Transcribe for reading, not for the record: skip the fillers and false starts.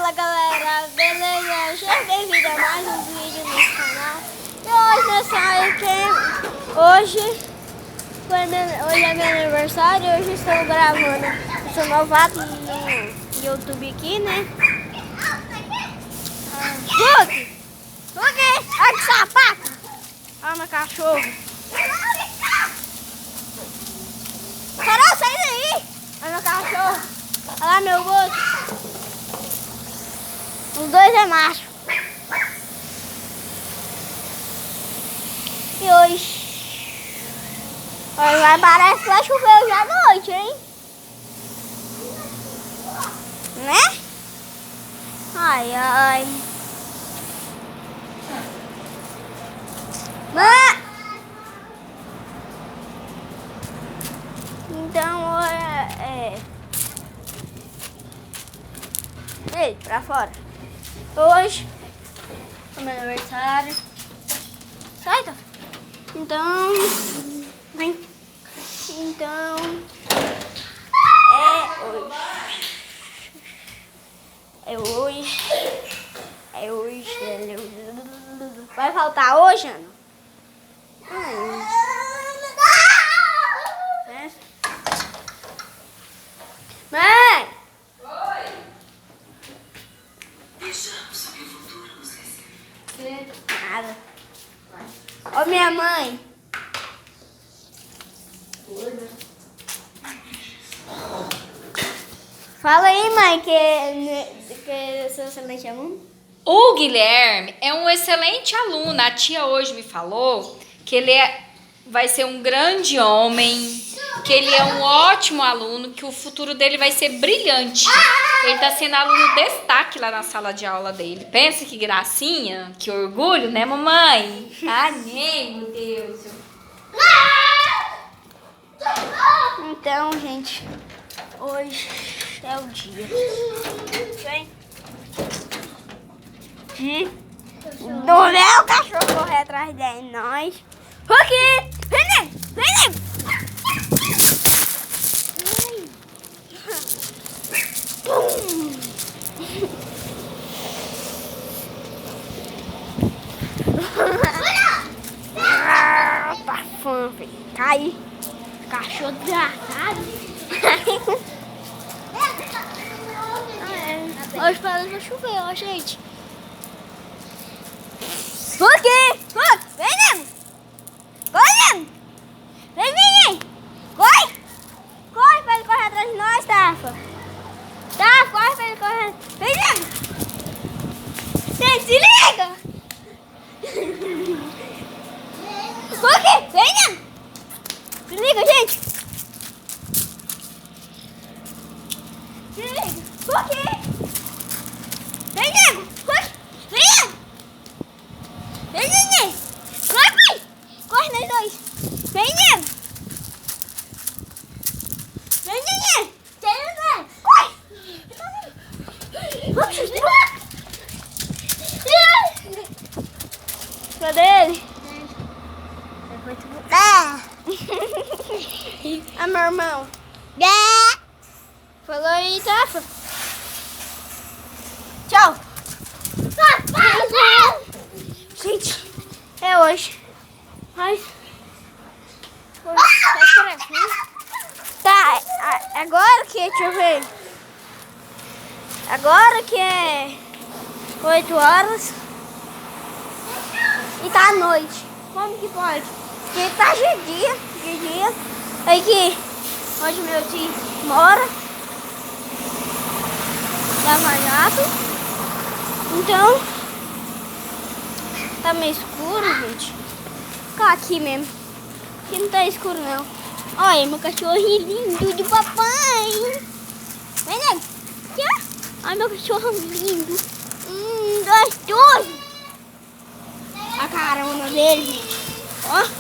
Fala galera, beleza? Seja bem-vindo a mais um vídeo nesse canal. E hoje hoje é meu aniversário e hoje estou gravando. Eu sou novato no YouTube aqui, né? Luke! Olha que sapato! Olha meu cachorro! Carol, sai daí! Olha meu cachorro! Olha lá meu gosto! Os dois é macho. E hoje parece que vai chover hoje à noite, hein? Né? Ai, ai. Mãe! Então, Ei, pra fora. Hoje é meu aniversário. Sai, tá? Então, vem. Então, é hoje. Vai faltar hoje, Ana? Mãe! Oi! Vejamos o que o futuro nos reserva. Nada. Ó minha mãe. Fala aí, mãe, que seu excelente aluno. O Guilherme é um excelente aluno. A tia hoje me falou que ele vai ser um grande homem, que ele é um ótimo aluno, que o futuro dele vai ser brilhante. Ele está sendo aluno destaque lá na sala de aula dele. Pensa que gracinha, que orgulho, né, mamãe? Ah, nem, meu Deus. Então, gente, hoje é o dia. Do meu cachorro correr atrás de nós. Aqui! Vem, vem! Tá fã, filho. Cai. Cachorro desgraçado. Hoje parece que vai chover, ó, gente. Aqui! Vem, Nemo! Corre, Nemo! Vem! Corre! Corre pra ele correr atrás de nós, Tafa! Tafa, corre pra ele correr! Vem, Nemo! Gente, se liga! Aqui! Vem, Nemo! Se liga, gente! Se liga! Aqui! Vem, Nemo! Vem, Nemo! Vem, Nenê! Corre! Corre nós dois! Vem, Nenê! Vem, Nenê! Corre! Cadê ele? Ah, meu irmão. Falou aí, Tafa. Tchau. Gente, é hoje. Mas tá, agora que, deixa eu ver. Agora que é 8 horas e tá à noite. Como que pode? Porque tá de dia. Aqui, onde meu tio mora. Lava Jato. Então, tá meio escuro, gente. Ficar aqui mesmo. Aqui não tá escuro, não. Olha, meu cachorrinho lindo de papai. Vem, nego. Aqui, ó. Olha meu cachorro lindo. Gostoso. A carona dele, gente. Ó.